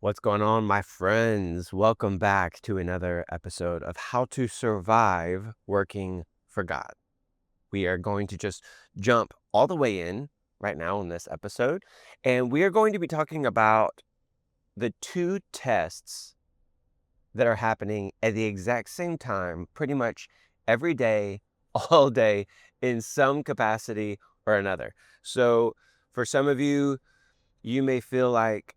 What's going on, my friends? Welcome back to another episode of How to Survive Working for God. We are going to just jump all the way in right now in this episode, and we are going to be talking about the two tests that are happening at the exact same time, pretty much every day, all day, in some capacity or another. So, for some of you, you may feel like,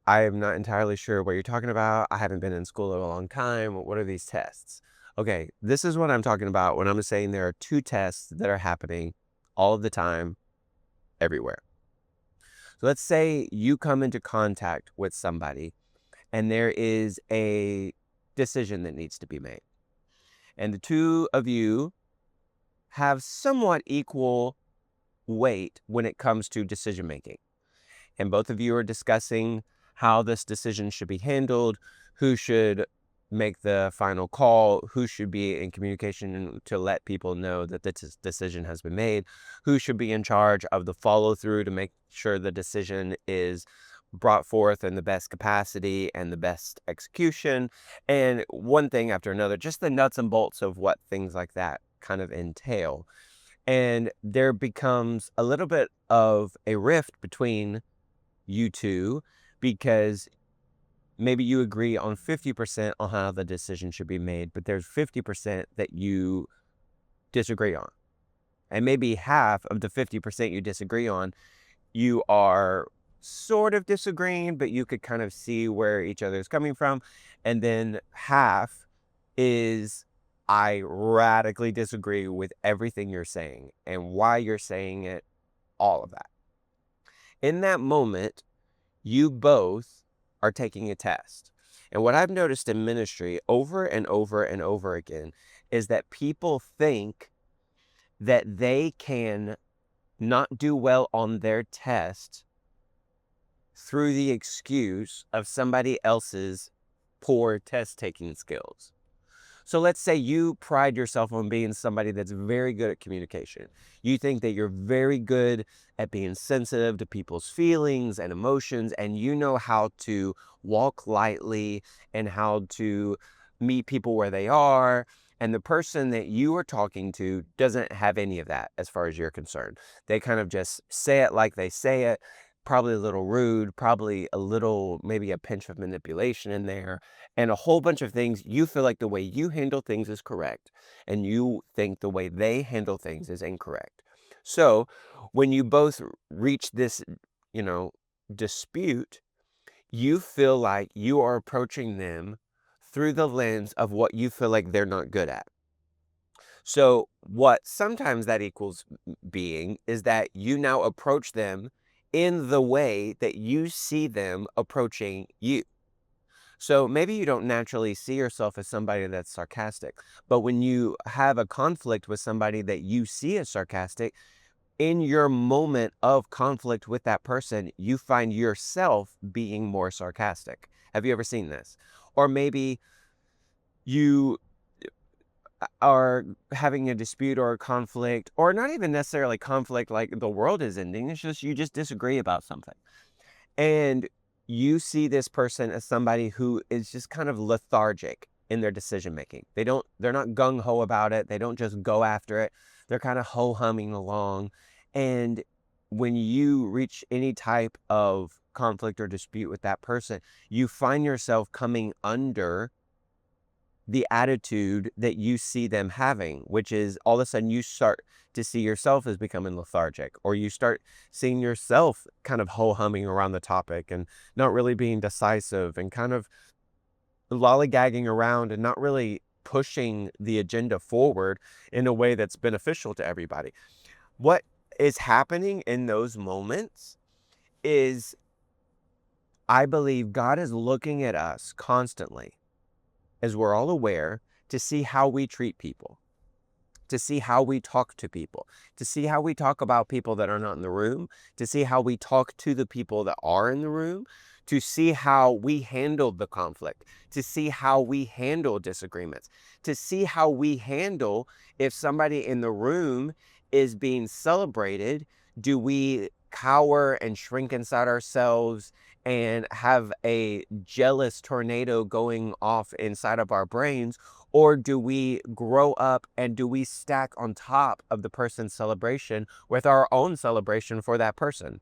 I am not entirely sure what you're talking about. I haven't been in school in a long time. What are these tests? Okay, this is what I'm talking about when I'm saying there are two tests that are happening all of the time, everywhere. So let's say you come into contact with somebody and there is a decision that needs to be made. And the two of you have somewhat equal weight when it comes to decision making. And both of you are discussing how this decision should be handled, who should make the final call, who should be in communication to let people know that the decision has been made, who should be in charge of the follow through to make sure the decision is brought forth in the best capacity and the best execution, and one thing after another, just the nuts and bolts of what things like that kind of entail. And there becomes a little bit of a rift between you two, because maybe you agree on 50% on how the decision should be made, but there's 50% that you disagree on. And maybe half of the 50% you disagree on, you are sort of disagreeing, but you could kind of see where each other is coming from. And then half is, I radically disagree with everything you're saying and why you're saying it, all of that. In that moment, you both are taking a test. And what I've noticed in ministry over and over and over again is that people think that they can not do well on their test through the excuse of somebody else's poor test taking skills. So let's say you pride yourself on being somebody that's very good at communication. You think that you're very good at being sensitive to people's feelings and emotions, and you know how to walk lightly and how to meet people where they are. And the person that you are talking to doesn't have any of that as far as you're concerned. They kind of just say it like they say it, probably a little rude, probably a little, maybe a pinch of manipulation in there, and a whole bunch of things. You feel like the way you handle things is correct, and you think the way they handle things is incorrect. So when you both reach this, you know, dispute, you feel like you are approaching them through the lens of what you feel like they're not good at. So what sometimes that equals being is that you now approach them in the way that you see them approaching you. So maybe you don't naturally see yourself as somebody that's sarcastic, but when you have a conflict with somebody that you see as sarcastic, in your moment of conflict with that person, you find yourself being more sarcastic. Have you ever seen this? Or maybe you are having a dispute or a conflict, or not even necessarily conflict like the world is ending. It's just you just disagree about something. And you see this person as somebody who is just kind of lethargic in their decision making. They're not gung ho about it. They don't just go after it. They're kind of ho humming along. And when you reach any type of conflict or dispute with that person, you find yourself coming under the attitude that you see them having, which is all of a sudden you start to see yourself as becoming lethargic, or you start seeing yourself kind of ho-humming around the topic and not really being decisive and kind of lollygagging around and not really pushing the agenda forward in a way that's beneficial to everybody. What is happening in those moments is, I believe God is looking at us constantly, as we're all aware, to see how we treat people, to see how we talk to people, to see how we talk about people that are not in the room, to see how we talk to the people that are in the room, to see how we handle the conflict, to see how we handle disagreements, to see how we handle if somebody in the room is being celebrated. Do we cower and shrink inside ourselves and have a jealous tornado going off inside of our brains? Or do we grow up and do we stack on top of the person's celebration with our own celebration for that person?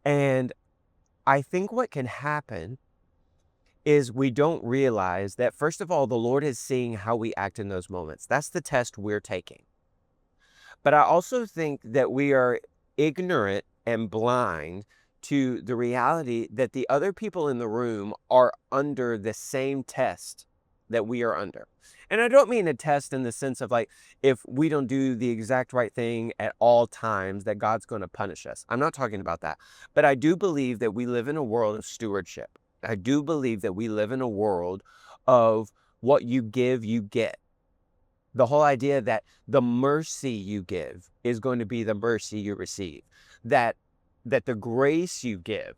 And I think what can happen is we don't realize that, first of all, the Lord is seeing how we act in those moments. That's the test we're taking. But I also think that we are ignorant and blind to the reality that the other people in the room are under the same test that we are under. And I don't mean a test in the sense of like, if we don't do the exact right thing at all times, that God's going to punish us. I'm not talking about that. But I do believe that we live in a world of stewardship. I do believe that we live in a world of what you give, you get. The whole idea that the mercy you give is going to be the mercy you receive. That the grace you give,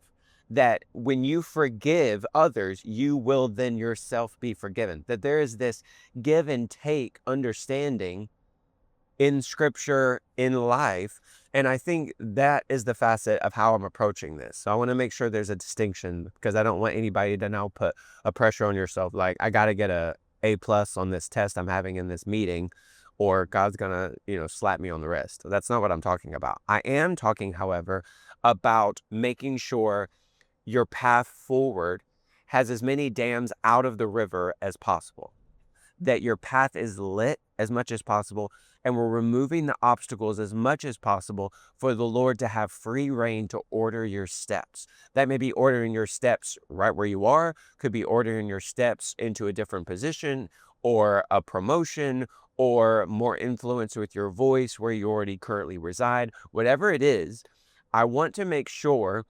that when you forgive others, you will then yourself be forgiven. That there is this give and take understanding in scripture, in life. And I think that is the facet of how I'm approaching this. So I want to make sure there's a distinction, because I don't want anybody to now put a pressure on yourself. Like, I got to get A plus on this test I'm having in this meeting, or God's gonna, slap me on the wrist. That's not what I'm talking about. I am talking, however, about making sure your path forward has as many dams out of the river as possible, that your path is lit as much as possible, and we're removing the obstacles as much as possible for the Lord to have free reign to order your steps. That may be ordering your steps right where you are, could be ordering your steps into a different position or a promotion or more influence with your voice where you already currently reside. Whatever it is, I want to make sure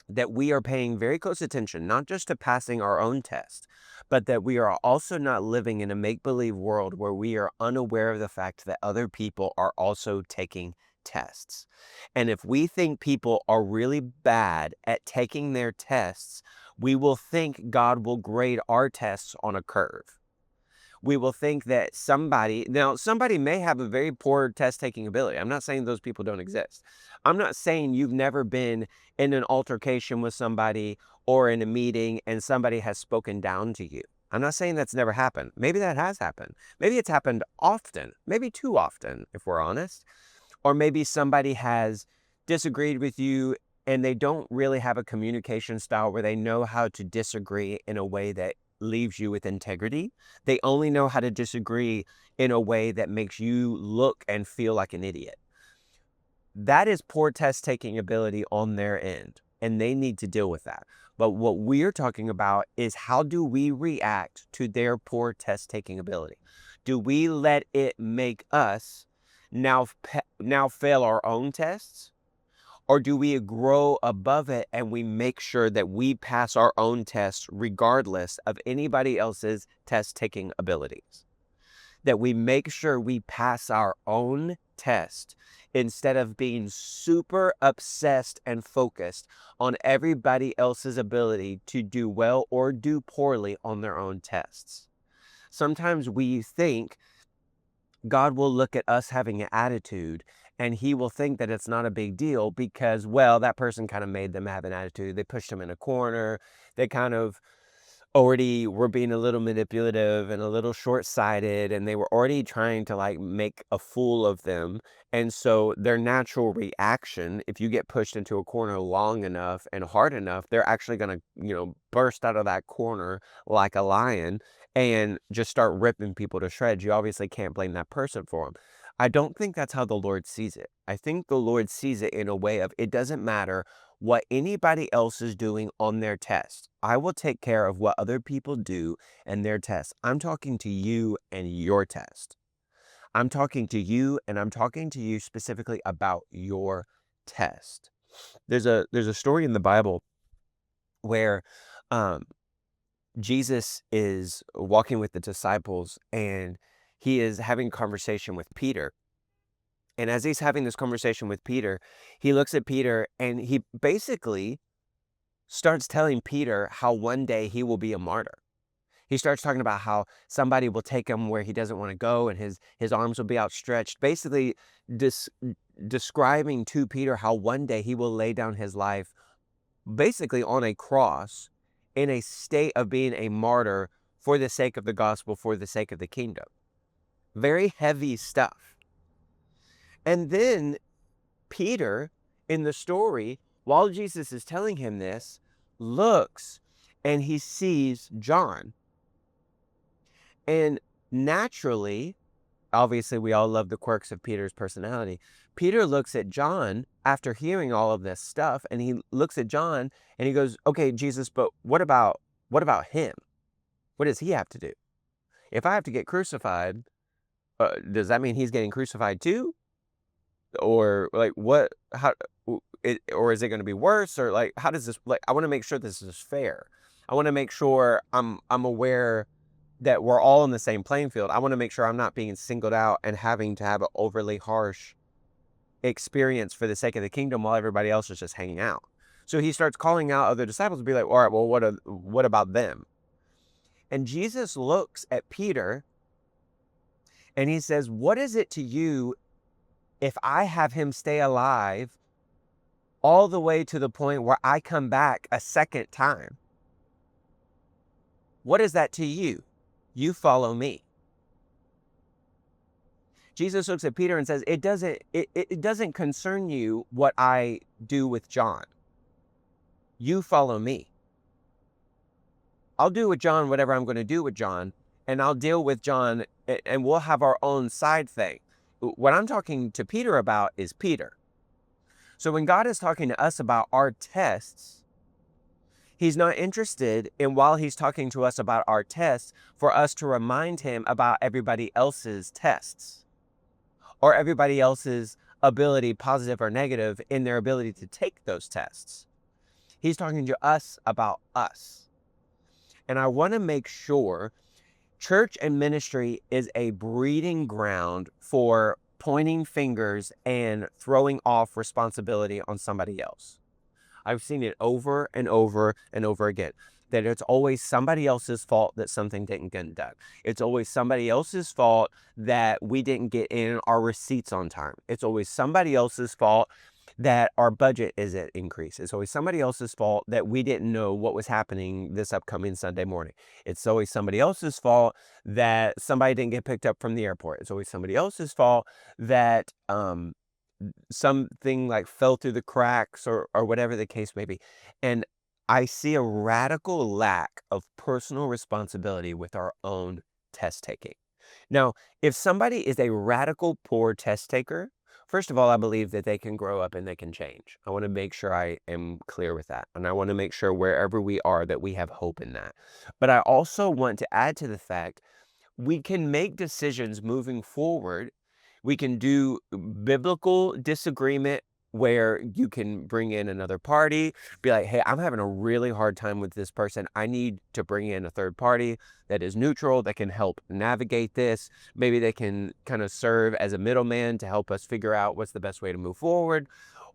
that we are paying very close attention, not just to passing our own test, but that we are also not living in a make-believe world where we are unaware of the fact that other people are also taking tests. And if we think people are really bad at taking their tests, we will think God will grade our tests on a curve. We will think that somebody may have a very poor test taking ability. I'm not saying those people don't exist. I'm not saying you've never been in an altercation with somebody or in a meeting and somebody has spoken down to you. I'm not saying that's never happened. Maybe that has happened. Maybe it's happened often, maybe too often, if we're honest. Or maybe somebody has disagreed with you and they don't really have a communication style where they know how to disagree in a way that leaves you with integrity. They only know how to disagree in a way that makes you look and feel like an idiot. That is poor test taking ability on their end, and they need to deal with that. But what we're talking about is, how do we react to their poor test taking ability? Do we let it make us now fail our own tests? Or do we grow above it and we make sure that we pass our own tests regardless of anybody else's test taking abilities? That we make sure we pass our own test instead of being super obsessed and focused on everybody else's ability to do well or do poorly on their own tests. Sometimes we think God will look at us having an attitude and he will think that it's not a big deal because, well, that person kind of made them have an attitude. They pushed them in a corner. They kind of already were being a little manipulative and a little short-sighted, and they were already trying to like make a fool of them. And so their natural reaction, if you get pushed into a corner long enough and hard enough, they're actually going to, burst out of that corner like a lion and just start ripping people to shreds. You obviously can't blame that person for them. I don't think that's how the Lord sees it. I think the Lord sees it in a way of, it doesn't matter what anybody else is doing on their test. I will take care of what other people do in their test. I'm talking to you and your test. I'm talking to you, and I'm talking to you specifically about your test. There's a story in the Bible where um, Jesus is walking with the disciples and he is having a conversation with Peter. And as he's having this conversation with Peter, he looks at Peter and he basically starts telling Peter how one day he will be a martyr. He starts talking about how somebody will take him where he doesn't want to go and his arms will be outstretched, basically describing to Peter how one day he will lay down his life basically on a cross in a state of being a martyr for the sake of the gospel, for the sake of the kingdom. Very heavy stuff. And then Peter, in the story, while Jesus is telling him this, looks and he sees John. And naturally, obviously, we all love the quirks of Peter's personality. Peter looks at John after hearing all of this stuff, and he looks at John and he goes, "Okay, Jesus, but what about him? What does he have to do? If I have to get crucified, does that mean he's getting crucified too? Or like what? How? Or is it going to be worse? Or like how does this? Like I want to make sure this is fair. I want to make sure I'm aware that we're all in the same playing field. I want to make sure I'm not being singled out and having to have an overly harsh experience for the sake of the kingdom while everybody else is just hanging out." So he starts calling out other disciples to be like, "All right, well, what about them?" And Jesus looks at Peter and he says, "What is it to you if I have him stay alive all the way to the point where I come back a second time? What is that to you? You follow me." Jesus looks at Peter and says, it doesn't concern you what I do with John. You follow me. I'll do with John whatever I'm going to do with John, and I'll deal with John, and we'll have our own side thing. What I'm talking to Peter about is Peter. So when God is talking to us about our tests, he's not interested in, while he's talking to us about our tests, for us to remind him about everybody else's tests or everybody else's ability, positive or negative, in their ability to take those tests. He's talking to us about us. And I want to make sure church and ministry is a breeding ground for pointing fingers and throwing off responsibility on somebody else. I've seen it over and over and over again, that it's always somebody else's fault that something didn't get done. It's always somebody else's fault that we didn't get in our receipts on time. It's always somebody else's fault that our budget isn't increased. It's always somebody else's fault that we didn't know what was happening this upcoming Sunday morning. It's always somebody else's fault that somebody didn't get picked up from the airport. It's always somebody else's fault that something like fell through the cracks or whatever the case may be. And I see a radical lack of personal responsibility with our own test taking. Now, if somebody is a radical poor test taker, first of all, I believe that they can grow up and they can change. I want to make sure I am clear with that. And I want to make sure wherever we are that we have hope in that. But I also want to add to the fact we can make decisions moving forward. We can do biblical disagreement where you can bring in another party, be like, "Hey, I'm having a really hard time with this person. I need to bring in a third party that is neutral, that can help navigate this. Maybe they can kind of serve as a middleman to help us figure out what's the best way to move forward."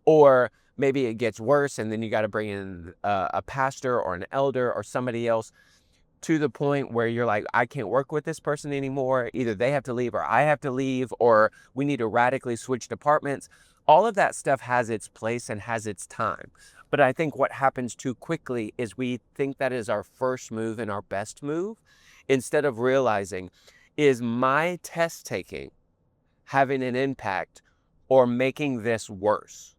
Or maybe it gets worse and then you got to bring in a pastor or an elder or somebody else, to the point where you're like, "I can't work with this person anymore. Either they have to leave or I have to leave, or we need to radically switch departments." All of that stuff has its place and has its time. But I think what happens too quickly is we think that is our first move and our best move, instead of realizing, is my test taking having an impact or making this worse?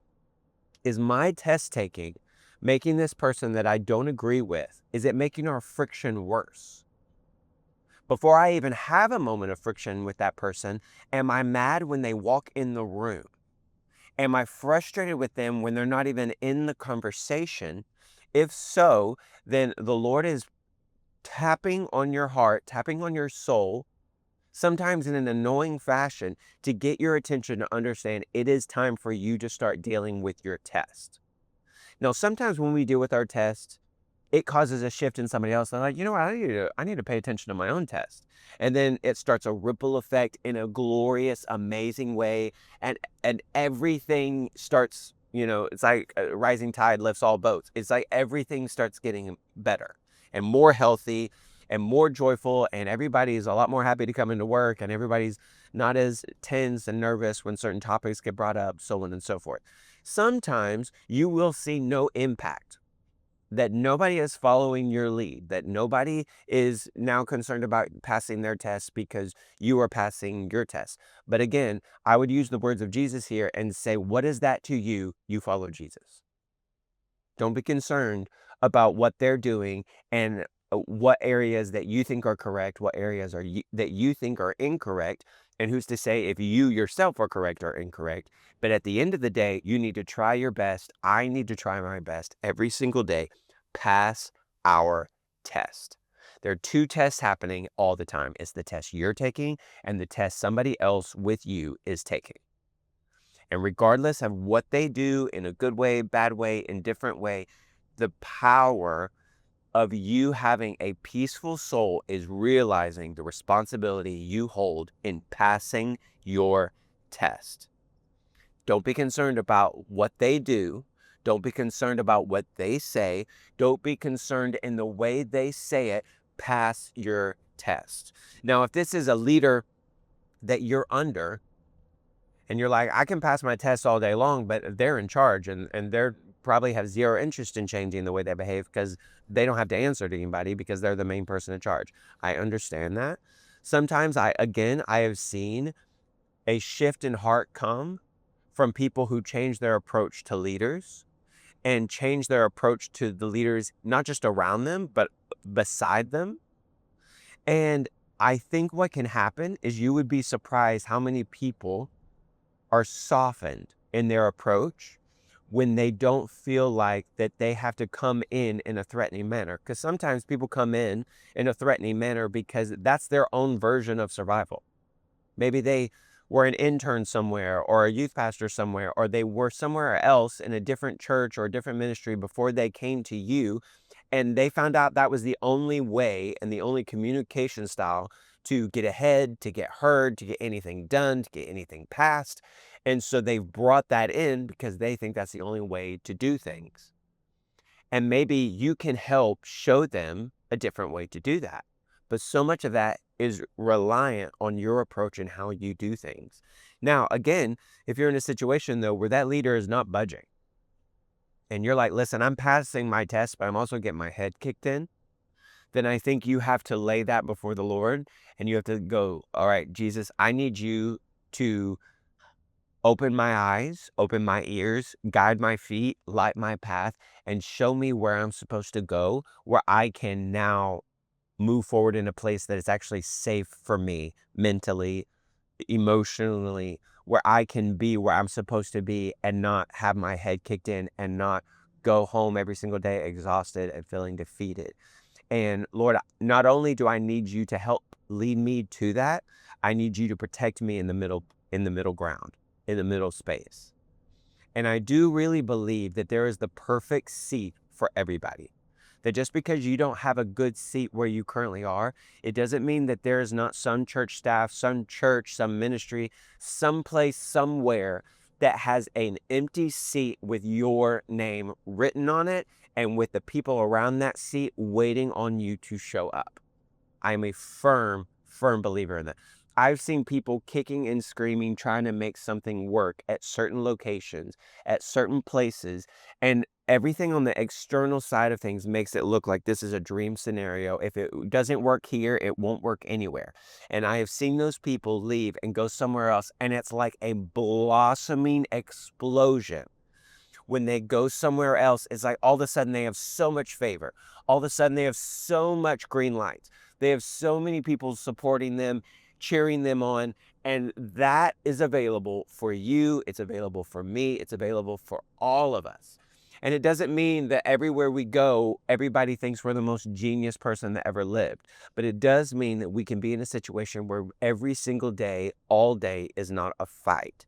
Is my test taking making this person that I don't agree with, is it making our friction worse? Before I even have a moment of friction with that person, am I mad when they walk in the room? Am I frustrated with them when they're not even in the conversation? If so, then the Lord is tapping on your heart, tapping on your soul, sometimes in an annoying fashion, to get your attention to understand it is time for you to start dealing with your test. Now, sometimes when we deal with our test, it causes a shift in somebody else. They're like, "You know what, I need to pay attention to my own test." And then it starts a ripple effect in a glorious, amazing way. And everything starts, it's like a rising tide lifts all boats. It's like everything starts getting better and more healthy and more joyful. And everybody's a lot more happy to come into work. And everybody's not as tense and nervous when certain topics get brought up, so on and so forth. Sometimes you will see no impact. that nobody is following your lead, that nobody is now concerned about passing their test because you are passing your test. But again, I would use the words of Jesus here and say, what is that to you? You follow Jesus. Don't be concerned about what they're doing and what areas that you think are correct, what areas that you think are incorrect, and who's to say if you yourself are correct or incorrect. But at the end of the day, you need to try your best. I need to try my best every single day. Pass our test. There are two tests happening all the time. It's the test you're taking and the test somebody else with you is taking. And regardless of what they do in a good way, bad way, indifferent way, the power of you having a peaceful soul is realizing the responsibility you hold in passing your test. Don't be concerned about what they do. Don't be concerned about what they say. Don't be concerned in the way they say it. Pass your test. Now, if this is a leader that you're under, and you're like, I can pass my tests all day long, but they're in charge and they're probably have zero interest in changing the way they behave because they don't have to answer to anybody because they're the main person in charge. I understand that. Sometimes I have seen a shift in heart come from people who change their approach to leaders and change their approach to the leaders, not just around them, but beside them. And I think what can happen is you would be surprised how many people are softened in their approach when they don't feel like that they have to come in a threatening manner. Because sometimes people come in a threatening manner because that's their own version of survival. Maybe they were an intern somewhere or a youth pastor somewhere, or they were somewhere else in a different church or a different ministry before they came to you. And they found out that was the only way and the only communication style to get ahead, to get heard, to get anything done, to get anything passed. And so they've brought that in because they think that's the only way to do things. And maybe you can help show them a different way to do that. But so much of that is reliant on your approach and how you do things. Now, again, if you're in a situation, though, where that leader is not budging, and you're like, listen, I'm passing my test, but I'm also getting my head kicked in, then I think you have to lay that before the Lord and you have to go, all right, Jesus, I need you to open my eyes, open my ears, guide my feet, light my path, and show me where I'm supposed to go, where I can now move forward in a place that is actually safe for me mentally, emotionally, where I can be where I'm supposed to be and not have my head kicked in and not go home every single day exhausted and feeling defeated. And Lord, not only do I need you to help lead me to that, I need you to protect me in the middle ground, in the middle space. And I do really believe that there is the perfect seat for everybody. That just because you don't have a good seat where you currently are, it doesn't mean that there is not some church staff, some church, some ministry, someplace, somewhere that has an empty seat with your name written on it and with the people around that seat waiting on you to show up. I'm a firm believer in that. I've seen people kicking and screaming, trying to make something work at certain locations, at certain places, and everything on the external side of things makes it look like this is a dream scenario. If it doesn't work here, it won't work anywhere. And I have seen those people leave and go somewhere else, and it's like a blossoming explosion. When they go somewhere else, it's like all of a sudden they have so much favor. All of a sudden they have so much green lights. They have so many people supporting them, cheering them on, and that is available for you. It's available for me. It's available for all of us. And it doesn't mean that everywhere we go, everybody thinks we're the most genius person that ever lived. But it does mean that we can be in a situation where every single day, all day, is not a fight.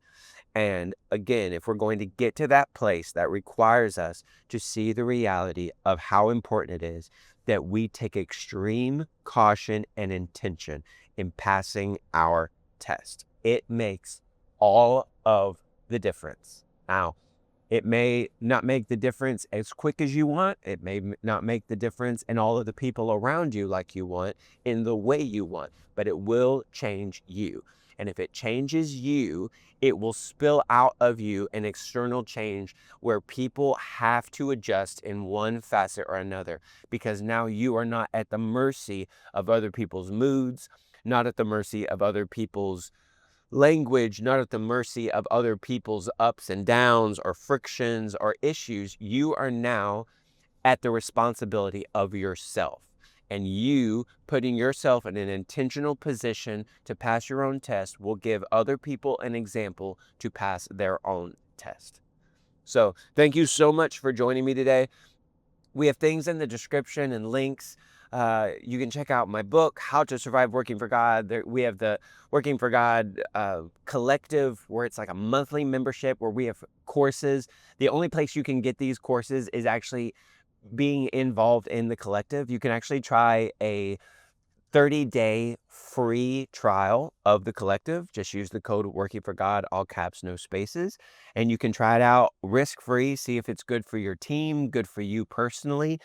And again, if we're going to get to that place, that requires us to see the reality of how important it is that we take extreme caution and intention in passing our test. It makes all of the difference. Now, it may not make the difference as quick as you want. It may not make the difference in all of the people around you like you want, in the way you want, but it will change you. And if it changes you, it will spill out of you an external change where people have to adjust in one facet or another, because now you are not at the mercy of other people's moods, not at the mercy of other people's language, not at the mercy of other people's ups and downs or frictions or issues. You are now at the responsibility of yourself. And you putting yourself in an intentional position to pass your own test will give other people an example to pass their own test. So thank you so much for joining me today. We have things in the description and links. You can check out my book, How to Survive Working for God. We have the Working for God collective, where it's like a monthly membership where we have courses. The only place you can get these courses is actually being involved in the collective. You can actually try a 30-day free trial of the collective. Just use the code Working for God, all caps, no spaces, and you can try it out risk-free, see if it's good for your team, good for you personally.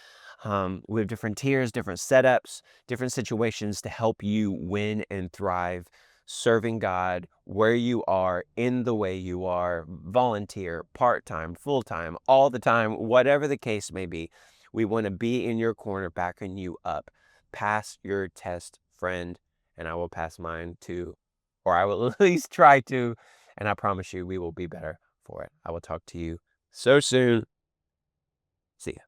We have different tiers, different setups, different situations to help you win and thrive serving God where you are, in the way you are, volunteer, part-time, full-time, all the time, whatever the case may be. We want to be in your corner, backing you up. Pass your test, friend, and I will pass mine too, or I will at least try to, and I promise you we will be better for it. I will talk to you so soon. See ya.